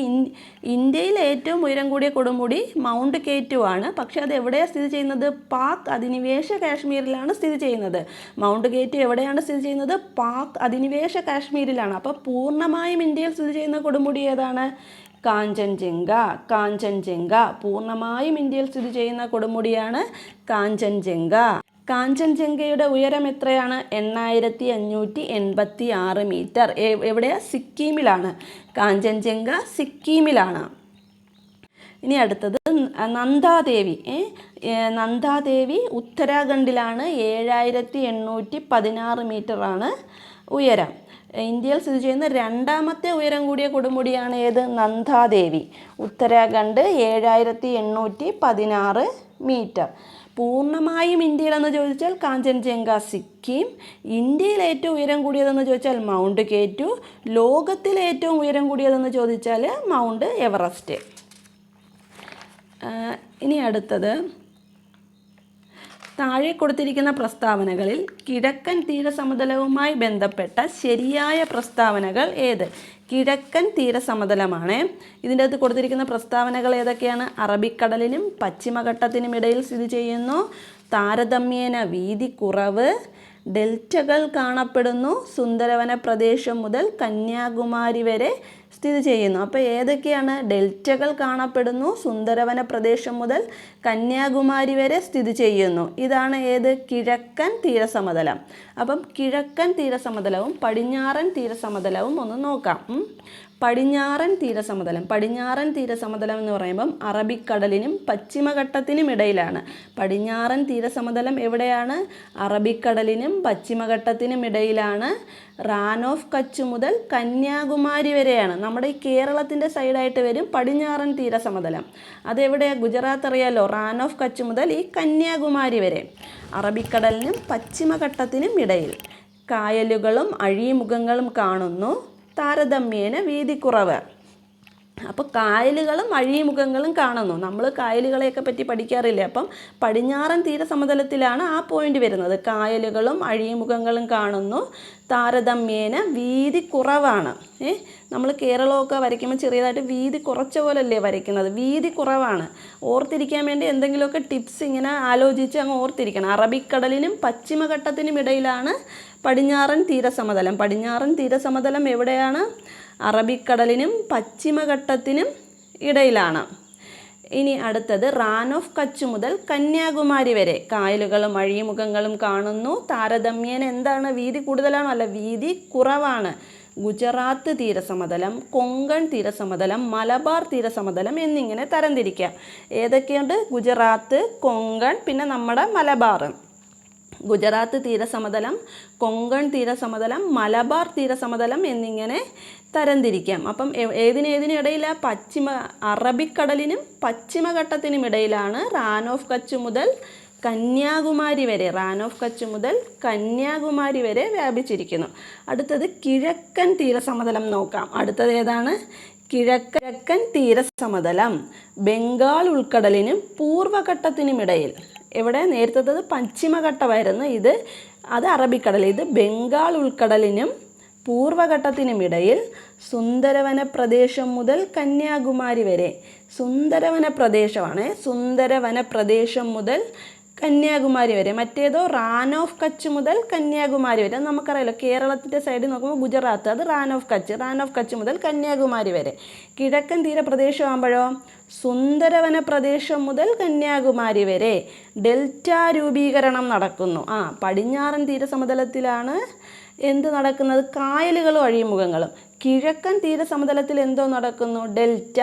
ഇന്ത്യയിൽ ഏറ്റവും ഉയരം കൂടിയ കൊടുമുടി മൗണ്ട് കേറ്റു ആണ്. പക്ഷെ അത് എവിടെയാണ് സ്ഥിതി ചെയ്യുന്നത്? പാക് അധിനിവേശ കാശ്മീരിലാണ് സ്ഥിതി ചെയ്യുന്നത്. മൗണ്ട് കേറ്റു എവിടെയാണ് സ്ഥിതി ചെയ്യുന്നത്? പാക് അധിനിവേശ കാശ്മീരിലാണ്. അപ്പോൾ പൂർണ്ണമായും ഇന്ത്യയിൽ സ്ഥിതി ചെയ്യുന്ന കൊടുമുടി ഏതാണ്? കാഞ്ചൻജംഗ. പൂർണ്ണമായും ഇന്ത്യയിൽ സ്ഥിതി ചെയ്യുന്ന കൊടുമുടിയാണ് കാഞ്ചൻജംഗ. കാഞ്ചൻജംഗയുടെ ഉയരം എത്രയാണ്? 8586 മീറ്റർ. എവിടെയാ? സിക്കിമിലാണ്. കാഞ്ചൻജംഗ സിക്കിമിലാണ്. ഇനി അടുത്തത് നന്ദാദേവി ഉത്തരാഖണ്ഡിലാണ്. 7816 മീറ്ററാണ് ഉയരം. ഇന്ത്യയിൽ സ്ഥിതി ചെയ്യുന്ന രണ്ടാമത്തെ ഉയരം കൂടിയ കൊടുമുടിയാണ് ഏത്? നന്ദാദേവി. ഉത്തരാഖണ്ഡ് 7816 മീറ്റർ. പൂർണ്ണമായും ഇന്ത്യയിലെന്ന് ചോദിച്ചാൽ കാഞ്ചൻജംഗ സിക്കിം. ഇന്ത്യയിൽ ഏറ്റവും ഉയരം കൂടിയതെന്ന് ചോദിച്ചാൽ മൗണ്ട് കേറ്റു. ലോകത്തിലെ ഏറ്റവും ഉയരം കൂടിയതെന്ന് ചോദിച്ചാൽ മൗണ്ട് എവറസ്റ്റ്. ഇനി അടുത്തത് താഴെ കൊടുത്തിരിക്കുന്ന പ്രസ്താവനകളിൽ കിഴക്കൻ തീരസമതലവുമായി ബന്ധപ്പെട്ട ശരിയായ പ്രസ്താവനകൾ ഏത്? കിഴക്കൻ തീരസമതലമാണ്. ഇതിൻ്റെ അകത്ത് കൊടുത്തിരിക്കുന്ന പ്രസ്താവനകൾ ഏതൊക്കെയാണ്? അറബിക്കടലിനും പശ്ചിമഘട്ടത്തിനും ഇടയിൽ സ്ഥിതി ചെയ്യുന്നു, താരതമ്യേന വീതി കുറവ്, ഡെൽറ്റകൾ കാണപ്പെടുന്നു, സുന്ദരവന പ്രദേശം മുതൽ കന്യാകുമാരി വരെ സ്ഥിതി ചെയ്യുന്നു. അപ്പോൾ ഏതൊക്കെയാണ്? ഡെൽറ്റകൾ കാണപ്പെടുന്നു, സുന്ദരവന പ്രദേശം മുതൽ കന്യാകുമാരി വരെ സ്ഥിതി ചെയ്യുന്നു. ഇതാണ് ഏത്? കിഴക്കൻ തീരസമതലം. അപ്പം കിഴക്കൻ തീരസമതലവും പടിഞ്ഞാറൻ തീരസമതലവും ഒന്ന് നോക്കാം. പടിഞ്ഞാറൻ തീരസമതലം എന്ന് പറയുമ്പം അറബിക്കടലിനും പശ്ചിമഘട്ടത്തിനും ഇടയിലാണ്. പടിഞ്ഞാറൻ തീരസമതലം എവിടെയാണ്? അറബിക്കടലിനും പശ്ചിമഘട്ടത്തിനും ഇടയിലാണ്. റാൻ ഓഫ് കച്ച് മുതൽ കന്യാകുമാരി വരെയാണ്. നമ്മുടെ ഈ കേരളത്തിൻ്റെ സൈഡായിട്ട് വരും പടിഞ്ഞാറൻ തീരസമതലം. അതെവിടെയാണ്? ഗുജറാത്ത് അറിയാലോ. റാൻ ഓഫ് കച്ച് മുതൽ ഈ കന്യാകുമാരി വരെ. അറബിക്കടലിനും പശ്ചിമഘട്ടത്തിനും ഇടയിൽ കായലുകളും അഴിമുഖങ്ങളും കാണുന്നു, താരതമ്യേന വീതി കുറവ്. അപ്പോൾ കായലുകളും അഴിമുഖങ്ങളും കാണുന്നു. നമ്മൾ കായലുകളെയൊക്കെ പറ്റി പഠിക്കാറില്ലേ? അപ്പം പടിഞ്ഞാറൻ തീരസമതലത്തിലാണ് ആ പോയിന്റ് വരുന്നത്. കായലുകളും അഴിമുഖങ്ങളും കാണുന്നു, താരതമ്യേന വീതി കുറവാണ്. നമ്മൾ കേരളമൊക്കെ വരയ്ക്കുമ്പോൾ ചെറിയതായിട്ട് വീതി കുറച്ച പോലല്ലേ വരയ്ക്കുന്നത്? വീതി കുറവാണ്. ഓർത്തിരിക്കാൻ വേണ്ടി എന്തെങ്കിലുമൊക്കെ ടിപ്സ് ഇങ്ങനെ ആലോചിച്ച് അങ്ങ് ഓർത്തിരിക്കണം. അറബിക്കടലിനും പശ്ചിമഘട്ടത്തിനും ഇടയിലാണ് പടിഞ്ഞാറൻ തീരസമതലം. പടിഞ്ഞാറൻ തീരസമതലം എവിടെയാണ്? അറബിക്കടലിനും പശ്ചിമഘട്ടത്തിനും ഇടയിലാണ്. ഇനി അടുത്തത് റാൻ ഓഫ് കച്ച് മുതൽ കന്യാകുമാരി വരെ കായലുകളും അഴിമുഖങ്ങളും കാണുന്നു, താരതമ്യേന എന്താണ്? വീതി കൂടുതലാണോ? അല്ല, വീതി കുറവാണ്. ഗുജറാത്ത് തീരസമതലം, കൊങ്കൺ തീരസമതലം, മലബാർ തീരസമതലം എന്നിങ്ങനെ തരംതിരിക്കാം. ഏതൊക്കെയുണ്ട്? ഗുജറാത്ത്, കൊങ്കൺ, പിന്നെ നമ്മുടെ മലബാർ. ഗുജറാത്ത് തീരസമതലം, കൊങ്കൺ തീരസമതലം, മലബാർ തീരസമതലം എന്നിങ്ങനെ തരംതിരിക്കാം. അപ്പം ഏതിനിടയിലാണ്? അറബിക്കടലിനും പശ്ചിമഘട്ടത്തിനും ഇടയിലാണ് റാൻ ഓഫ് കച്ച് മുതൽ കന്യാകുമാരി വരെ വ്യാപിച്ചിരിക്കുന്നു. അടുത്തത് കിഴക്കൻ തീരസമതലം നോക്കാം. അടുത്തത് ഏതാണ്? കിഴക്കൻ തീരസമതലം ബംഗാൾ ഉൾക്കടലിനും പൂർവ്വഘട്ടത്തിനുമിടയിൽ. എവിടെ? നേരത്തത് പശ്ചിമഘട്ടമായിരുന്നു, അത് അറബിക്കടൽ. ഇത് ബംഗാൾ ഉൾക്കടലിനും പൂർവ്വഘട്ടത്തിനുമിടയിൽ സുന്ദരവന പ്രദേശം മുതൽ കന്യാകുമാരി വരെ. സുന്ദരവന പ്രദേശം മുതൽ കന്യാകുമാരി വരെ. മറ്റേതോ റാൻ ഓഫ് കച്ച് മുതൽ കന്യാകുമാരി വരെ. നമുക്കറിയാലോ, കേരളത്തിൻ്റെ സൈഡിൽ നോക്കുമ്പോൾ ഗുജറാത്ത്, അത് റാൻ ഓഫ് കച്ച് മുതൽ കന്യാകുമാരി വരെ. കിഴക്കൻ തീരപ്രദേശമാകുമ്പോഴോ സുന്ദരവന പ്രദേശം മുതൽ കന്യാകുമാരി വരെ ഡെൽറ്റ രൂപീകരണം നടക്കുന്നു. പടിഞ്ഞാറൻ തീരസമതലത്തിലാണ് എന്ത് നടക്കുന്നത്? കായലുകളും അഴിമുഖങ്ങളും. കിഴക്കൻ തീരസമതലത്തിൽ എന്തോ നടക്കുന്നു? ഡെൽറ്റ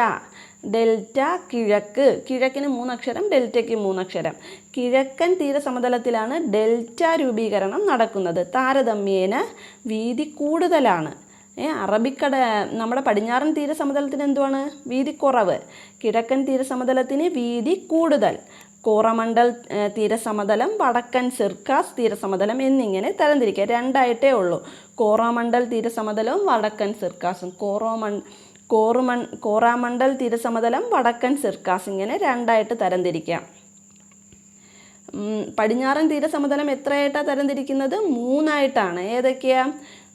കിഴക്കിന് 3 അക്ഷരം, ഡെൽറ്റയ്ക്ക് 3 അക്ഷരം. കിഴക്കൻ തീരസമതലത്തിലാണ് ഡെൽറ്റ രൂപീകരണം നടക്കുന്നത്. താരതമ്യേന വീതി കൂടുതലാണ്. നമ്മുടെ പടിഞ്ഞാറൻ തീരസമതലത്തിന് എന്തുവാണ്? വീതി കുറവ്. കിഴക്കൻ തീരസമതലത്തിന് വീതി കൂടുതൽ. കോറമണ്ടൽ തീരസമതലം, വടക്കൻ സിർക്കാസ് തീരസമതലം എന്നിങ്ങനെ തരംതിരിക്കുക. രണ്ടായിട്ടേ ഉള്ളൂ. കോറമണ്ടൽ തീരസമതലവും വടക്കൻ സിർക്കാസും. കോറാമണ്ടൽ തീരസമതലം, വടക്കൻ സിർക്കാസ്, ഇങ്ങനെ രണ്ടായിട്ട് തരംതിരിക്കാം. പടിഞ്ഞാറൻ തീരസമതലം എത്രയായിട്ടാണ് തരംതിരിക്കുന്നത്? 3 ആയിട്ടാണ്. ഏതൊക്കെയാ?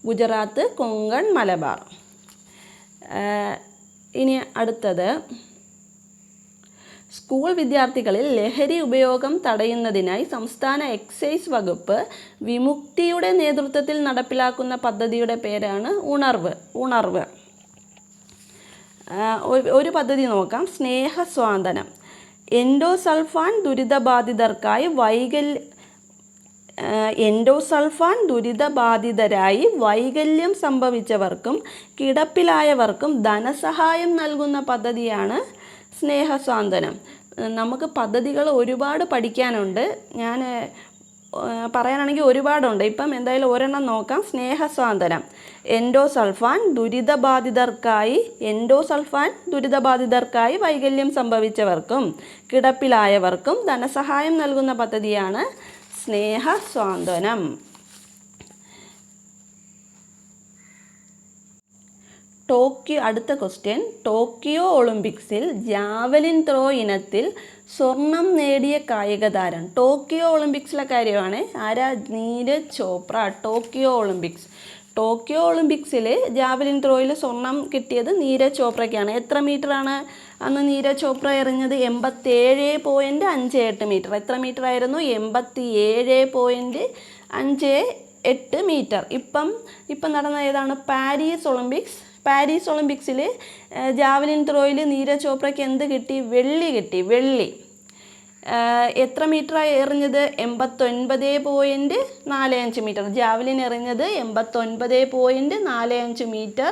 ഗുജറാത്ത്, കൊങ്കൺ, മലബാർ. ഇനി അടുത്തത്, സ്കൂൾ വിദ്യാർത്ഥികളിൽ ലഹരി ഉപയോഗം തടയുന്നതിനായി സംസ്ഥാന എക്സൈസ് വകുപ്പ് വിമുക്തിയുടെ നേതൃത്വത്തിൽ നടപ്പിലാക്കുന്ന പദ്ധതിയുടെ പേരാണ് ഉണർവ്. ഒരു പദ്ധതി നോക്കാം. സ്നേഹസ്വാന്തനം. എൻഡോസൾഫാൻ ദുരിതബാധിതരായി വൈകല്യം സംഭവിച്ചവർക്കും കിടപ്പിലായവർക്കും ധനസഹായം നൽകുന്ന പദ്ധതിയാണ് സ്നേഹസ്വാന്തനം. നമുക്ക് പദ്ധതികൾ ഒരുപാട് പഠിക്കാനുണ്ട്. ഞാൻ പറയാനാണെങ്കിൽ ഒരുപാടുണ്ട്. ഇപ്പം എന്തായാലും ഒരെണ്ണം നോക്കാം. സ്നേഹസ്വാന്തനം. എൻഡോസൾഫാൻ ദുരിതബാധിതർക്കായി വൈകല്യം സംഭവിച്ചവർക്കും കിടപ്പിലായവർക്കും ധനസഹായം നൽകുന്ന പദ്ധതിയാണ് സ്നേഹസ്വാന്തനം. അടുത്ത ക്വസ്റ്റ്യൻ, ടോക്കിയോ ഒളിമ്പിക്സിൽ ജാവലിൻ ത്രോ ഇനത്തിൽ സ്വർണം നേടിയ കായിക താരം. ടോക്കിയോ ഒളിമ്പിക്സിലെ കാര്യമാണ്. ആരാ? നീരജ് ചോപ്ര. ടോക്കിയോ ഒളിമ്പിക്സിൽ ജാവലിൻ ത്രോയിൽ സ്വർണം കിട്ടിയത് നീരജ് ചോപ്രയ്ക്കാണ്. എത്ര മീറ്ററാണ് അന്ന് നീരജ് ചോപ്ര എറിഞ്ഞത്? 87.58 മീറ്റർ. എത്ര മീറ്റർ ആയിരുന്നു? 87.58 മീറ്റർ. ഇപ്പം നടന്ന ഏതാണ്? പാരീസ് ഒളിമ്പിക്സിൽ ജാവലിൻ ത്രോയിൽ നീരജ് ചോപ്രയ്ക്ക് എന്ത് കിട്ടി? വെള്ളി കിട്ടി. എത്ര മീറ്ററായി എറിഞ്ഞത്? 89.45 മീറ്റർ. ജാവലിൻ എറിഞ്ഞത് 89.45 മീറ്റർ.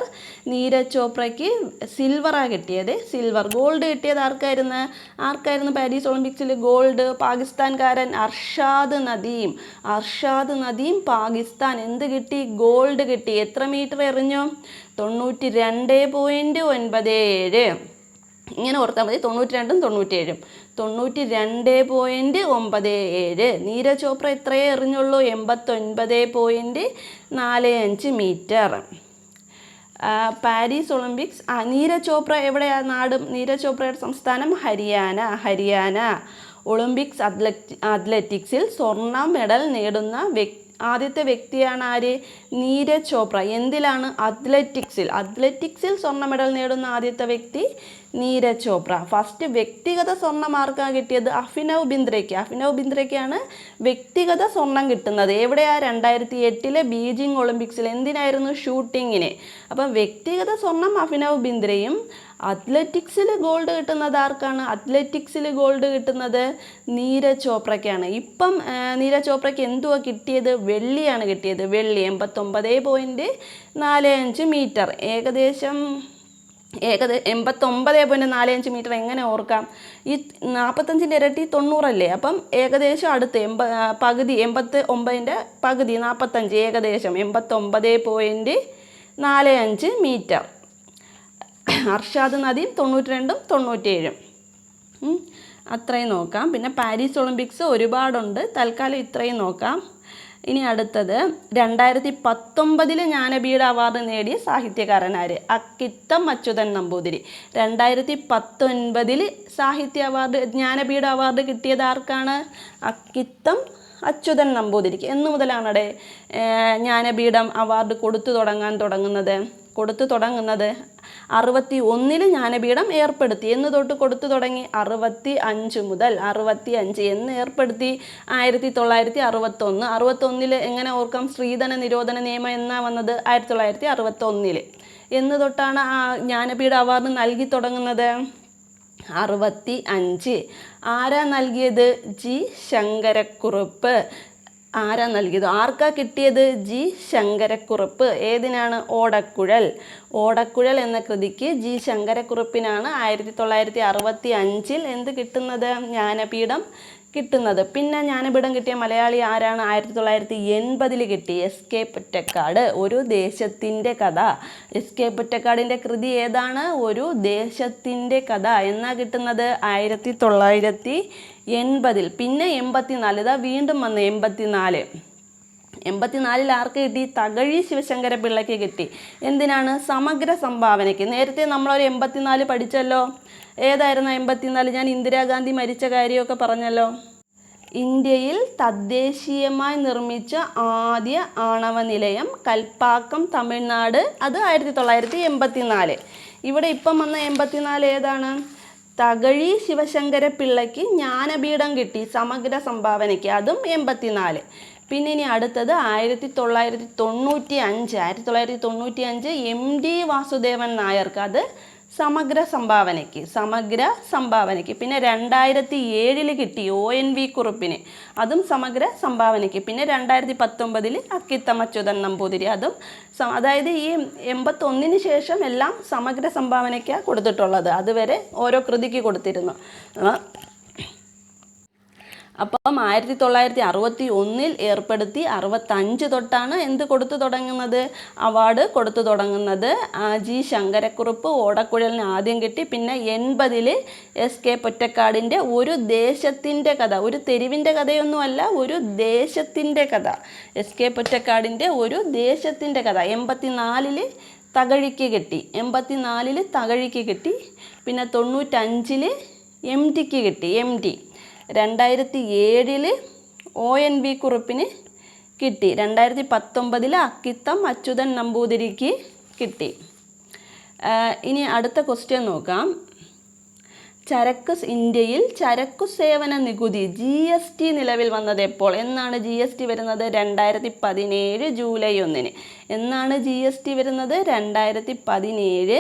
നീരജ് ചോപ്രയ്ക്ക് സിൽവറാണ് കിട്ടിയത്. ഗോൾഡ് കിട്ടിയത് ആർക്കായിരുന്നു പാരീസ് ഒളിമ്പിക്സിൽ ഗോൾഡ്? പാകിസ്ഥാൻകാരൻ അർഷാദ് നദീം പാകിസ്ഥാൻ എന്ത് കിട്ടി? ഗോൾഡ് കിട്ടി. എത്ര മീറ്റർ എറിഞ്ഞു? 92.97. ഇങ്ങനെ ഓർത്താൽ മതി. 92ഉം 97ഉം. 92.97. നീരജ് ചോപ്ര എത്രയേ എറിഞ്ഞുള്ളൂ? 89.45 metre. Paris Olympics. Neeraj Chopra എവിടെയാണ് നാട്? നീരജ് ചോപ്രയുടെ സംസ്ഥാനം ഹരിയാന. ഒളിമ്പിക്സ് അത്ലറ്റിക്സിൽ സ്വർണ്ണ മെഡൽ നേടുന്ന ആദ്യത്തെ വ്യക്തിയാണ് ആര്? നീരജ് ചോപ്ര. എന്തിലാണ്? അത്ലറ്റിക്സിൽ സ്വർണ്ണ മെഡൽ നേടുന്ന ആദ്യത്തെ വ്യക്തി നീരജ് ചോപ്ര. ഫസ്റ്റ് വ്യക്തിഗത സ്വർണ്ണം ആർക്കാണ് കിട്ടിയത്? അഭിനവ് ബിന്ദ്രയ്ക്കാണ് വ്യക്തിഗത സ്വർണം കിട്ടുന്നത്. എവിടെയാ? 2008 ബീജിംഗ് ഒളിമ്പിക്സിൽ. എന്തിനായിരുന്നു? ഷൂട്ടിങ്ങിന്. അപ്പം വ്യക്തിഗത സ്വർണം അഭിനവ് ബിന്ദ്രയും അത്ലറ്റിക്സിൽ ഗോൾഡ് കിട്ടുന്നത് ആർക്കാണ്? ഗോൾഡ് കിട്ടുന്നത് നീരജ് ചോപ്രയ്ക്കാണ്. ഇപ്പം നീരജ് ചോപ്രയ്ക്ക് എന്തുവാ കിട്ടിയത്? വെള്ളിയാണ് കിട്ടിയത്. 89.45 മീറ്റർ. ഏകദേശം 89.45 മീറ്റർ. എങ്ങനെ ഓർക്കാം? ഈ 45ൻ്റെ ഇരട്ടി 90 അല്ലേ? അപ്പം ഏകദേശം അടുത്ത് പകുതി 89ൻ്റെ പകുതി 45, ഏകദേശം 89.45 മീറ്റർ. അർഷാദ് നദീം 92ഉം 97ഉം. അത്രയും നോക്കാം. പിന്നെ പാരീസ് ഒളിമ്പിക്സ് ഒരുപാടുണ്ട്. തൽക്കാലം ഇത്രയും നോക്കാം. ഇനി അടുത്തത് 2019 ജ്ഞാനപീഠ അവാർഡ് നേടിയ സാഹിത്യകാരനാര്? അക്കിത്തം അച്യുതൻ നമ്പൂതിരി. 2019 ജ്ഞാനപീഠ അവാർഡ് കിട്ടിയത് ആർക്കാണ്? അക്കിത്തം അച്യുതൻ നമ്പൂതിരിക്ക്. എന്നു മുതലാണടെ ജ്ഞാനപീഠം അവാർഡ് കൊടുത്തു തുടങ്ങുന്നത്? 61 ജ്ഞാനപീഠം ഏർപ്പെടുത്തി. എന്ന് തൊട്ട് കൊടുത്തു തുടങ്ങി? 65 മുതൽ. എന്ന് ഏർപ്പെടുത്തി? 1961. 61 എങ്ങനെ ഓർക്കാം? സ്ത്രീധന നിരോധന നിയമം എന്നാ വന്നത്? 1961. എന്ന് തൊട്ടാണ് ആ ജ്ഞാനപീഠ അവാർഡ് നൽകി തുടങ്ങുന്നത്? 65. ആരാ നൽകിയത്? ജി ശങ്കരക്കുറുപ്പ്. ആരാ നൽകിയത്? ആർക്കാ കിട്ടിയത്? ജി ശങ്കരക്കുറുപ്പ്. ഏതിനാണ്? ഓടക്കുഴൽ എന്ന കൃതിക്ക് ജി ശങ്കരക്കുറുപ്പിനാണ് 1965 എന്ത് കിട്ടുന്നത്? ജ്ഞാനപീഠം കിട്ടുന്നത്. പിന്നെ ജ്ഞാനപീഠം കിട്ടിയ മലയാളി ആരാണ്? 1980 കിട്ടി. S K Pottekkatt. ഒരു ദേശത്തിൻ്റെ കഥ. എസ് കെ പൊറ്റക്കാടിൻ്റെ കൃതി ഏതാണ്? ഒരു ദേശത്തിൻ്റെ കഥ. എന്നാ കിട്ടുന്നത്? 1980. പിന്നെ 84. ഇതാ വീണ്ടും വന്ന് 84 ആർക്ക് കിട്ടി? തകഴി ശിവശങ്കര പിള്ളയ്ക്ക് കിട്ടി. എന്തിനാണ്? സമഗ്ര സംഭാവനയ്ക്ക്. നേരത്തെ നമ്മളൊരു 84 പഠിച്ചല്ലോ. ഏതായിരുന്നു 84? ഞാൻ ഇന്ദിരാഗാന്ധി മരിച്ച കാര്യമൊക്കെ പറഞ്ഞല്ലോ. ഇന്ത്യയിൽ തദ്ദേശീയമായി നിർമ്മിച്ച ആദ്യ ആണവ നിലയം കൽപ്പാക്കം, തമിഴ്നാട്. അത് 1984. ഇവിടെ ഇപ്പം വന്ന 84 ഏതാണ്? തകഴി ശിവശങ്കര പിള്ളയ്ക്ക് ജ്ഞാനപീഠം കിട്ടി സമഗ്ര സംഭാവനയ്ക്ക്. അതും 84. പിന്നെ ഇനി അടുത്തത് 1995 MD വാസുദേവൻ നായർക്ക്. അത് സമഗ്ര സംഭാവനയ്ക്ക്. പിന്നെ 2007 കിട്ടി ONV കുറുപ്പിന്. അതും സമഗ്ര സംഭാവനയ്ക്ക്. പിന്നെ 2019 അക്കിത്തം അച്യുതൻ നമ്പൂതിരി. അതും അതായത് ഈ 81 ശേഷം എല്ലാം സമഗ്ര സംഭാവനയ്ക്കാണ് കൊടുത്തിട്ടുള്ളത്. അതുവരെ ഓരോ കൃതിക്ക് കൊടുത്തിരുന്നു. അപ്പം 1961 ഏർപ്പെടുത്തി 65 തൊട്ടാണ് എന്ത് കൊടുത്തു തുടങ്ങുന്നത്? അവാർഡ് കൊടുത്തു തുടങ്ങുന്നത്. ജി ശങ്കരക്കുറുപ്പ് ഓടക്കുഴലിന് ആദ്യം കിട്ടി. പിന്നെ 80 എസ് കെ പൊറ്റക്കാടിൻ്റെ ഒരു ദേശത്തിൻ്റെ കഥ. ഒരു തെരുവിൻ്റെ കഥയൊന്നുമല്ല, ഒരു ദേശത്തിൻ്റെ കഥ. എസ് കെ പൊറ്റക്കാടിൻ്റെ ഒരു ദേശത്തിൻ്റെ കഥ. 84 തകഴിക്ക് കിട്ടി, 84 തകഴിക്ക് കിട്ടി, പിന്നെ 95 MTക്ക് കിട്ടി, MT. 2007 ONV കുറുപ്പിന് കിട്ടി. 2019 അക്കിത്തം അച്യുതൻ നമ്പൂതിരിക്ക് കിട്ടി. ഇനി അടുത്ത ക്വസ്റ്റ്യൻ നോക്കാം. ഇന്ത്യയിൽ ചരക്കു സേവന നികുതി GST നിലവിൽ വന്നത് എപ്പോൾ? എന്നാണ് GST വരുന്നത്? 2017 ജൂലൈ 1. എന്നാണ് GST വരുന്നത്? 2017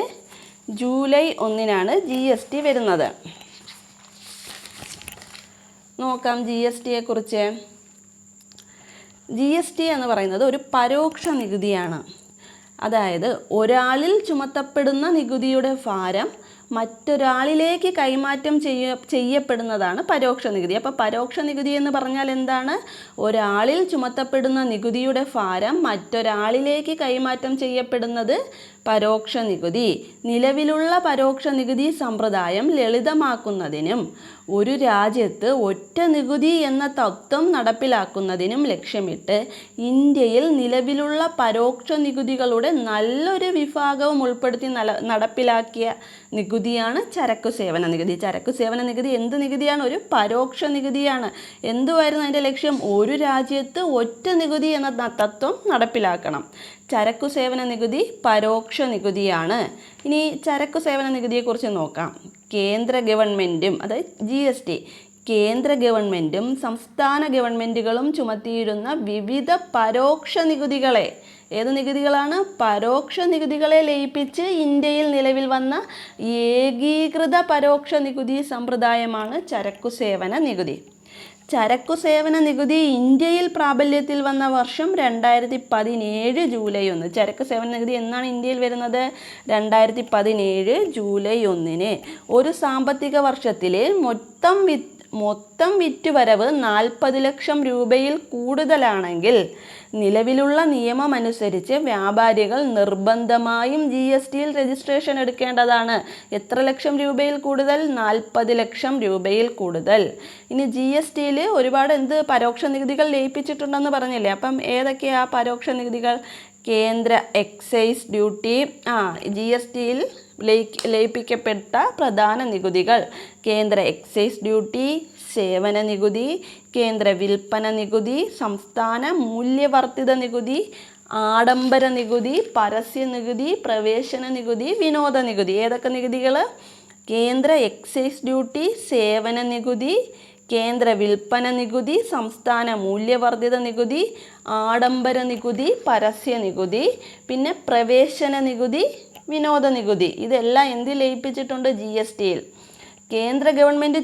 ജൂലൈ 1 GST വരുന്നത്. നോക്കാം GSTയെ കുറിച്ച്. GST എന്ന് പറയുന്നത് ഒരു പരോക്ഷ നികുതിയാണ്. അതായത് ഒരാളിൽ ചുമത്തപ്പെടുന്ന നികുതിയുടെ ഭാരം മറ്റൊരാളിലേക്ക് കൈമാറ്റം ചെയ്യപ്പെടുന്നതാണ് പരോക്ഷ നികുതി. അപ്പോൾ പരോക്ഷ നികുതി എന്ന് പറഞ്ഞാൽ എന്താണ്? ഒരാളിൽ ചുമത്തപ്പെടുന്ന നികുതിയുടെ ഭാരം മറ്റൊരാളിലേക്ക് കൈമാറ്റം ചെയ്യപ്പെടുന്നത് പരോക്ഷ നികുതി. നിലവിലുള്ള പരോക്ഷ നികുതി സമ്പ്രദായം ലളിതമാക്കുന്നതിനും ഒരു രാജ്യത്ത് ഒറ്റ നികുതി എന്ന തത്വം നടപ്പിലാക്കുന്നതിനും ലക്ഷ്യമിട്ട് ഇന്ത്യയിൽ നിലവിലുള്ള പരോക്ഷ നികുതികളുടെ നല്ലൊരു വിഭാഗവും ഉൾപ്പെടുത്തി നടപ്പിലാക്കിയ നികുതിയാണ് ചരക്കു സേവന നികുതി. ചരക്കു സേവന നികുതി എന്ത് നികുതിയാണ്? ഒരു പരോക്ഷ നികുതിയാണ്. എന്തുവായിരുന്നു അതിൻ്റെ ലക്ഷ്യം? ഒരു രാജ്യത്ത് ഒറ്റ നികുതി എന്ന തത്വം നടപ്പിലാക്കണം. ചരക്കു സേവന നികുതി പരോക്ഷ നികുതിയാണ്. ഇനി ചരക്കു സേവന നികുതിയെക്കുറിച്ച് നോക്കാം. കേന്ദ്ര ഗവൺമെൻറ്റും, അതായത് GST, കേന്ദ്ര ഗവൺമെൻറ്റും സംസ്ഥാന ഗവൺമെൻറ്റുകളും ചുമത്തിയിരുന്ന വിവിധ പരോക്ഷ നികുതികളെ, ഏത് നികുതികളാണ്? പരോക്ഷ നികുതികളെ ലയിപ്പിച്ച് ഇന്ത്യയിൽ നിലവിൽ വന്ന ഏകീകൃത പരോക്ഷ നികുതി സമ്പ്രദായമാണ് ചരക്കു സേവന നികുതി. ചരക്കു സേവന നികുതി ഇന്ത്യയിൽ പ്രാബല്യത്തിൽ വന്ന വർഷം 2017 ജൂലൈ 1. ചരക്കു സേവന നികുതി എന്നാണ് ഇന്ത്യയിൽ വരുന്നത്? 2017 ജൂലൈ 1. ഒരു സാമ്പത്തിക വർഷത്തിലെ മൊത്തം വിറ്റുവരവ് 40 ലക്ഷം രൂപയിൽ കൂടുതലാണെങ്കിൽ നിലവിലുള്ള നിയമമനുസരിച്ച് വ്യാപാരികൾ നിർബന്ധമായും GSTയിൽ രജിസ്ട്രേഷൻ എടുക്കേണ്ടതാണ്. എത്ര ലക്ഷം രൂപയിൽ കൂടുതൽ? 40 ലക്ഷം രൂപയിൽ കൂടുതൽ. ഇനി GSTയിൽ ഒരുപാട് പരോക്ഷ നികുതികൾ ലയിപ്പിച്ചിട്ടുണ്ടെന്ന് പറഞ്ഞില്ലേ? അപ്പം ഏതൊക്കെയാ പരോക്ഷ നികുതികൾ? കേന്ദ്ര എക്സൈസ് ഡ്യൂട്ടി, GSTയിൽ ലയിപ്പിക്കപ്പെട്ട പ്രധാന നികുതികൾ: കേന്ദ്ര എക്സൈസ് ഡ്യൂട്ടി, സേവന നികുതി, കേന്ദ്ര വിൽപ്പന നികുതി, സംസ്ഥാന മൂല്യവർദ്ധിത നികുതി, ആഡംബര നികുതി, പരസ്യ നികുതി, പ്രവേശന നികുതി, വിനോദ നികുതി. ഏതൊക്കെ നികുതികൾ? കേന്ദ്ര എക്സൈസ് ഡ്യൂട്ടി, സേവന നികുതി, കേന്ദ്ര വിൽപ്പന നികുതി, സംസ്ഥാന മൂല്യവർദ്ധിത നികുതി, ആഡംബര നികുതി, പരസ്യ നികുതി, പിന്നെ പ്രവേശന നികുതി, വിനോദ നികുതി. ഇതെല്ലാം എന്തിൽ ലയിപ്പിച്ചിട്ടുണ്ട്? GSTയിൽ. കേന്ദ്ര ഗവൺമെൻറ്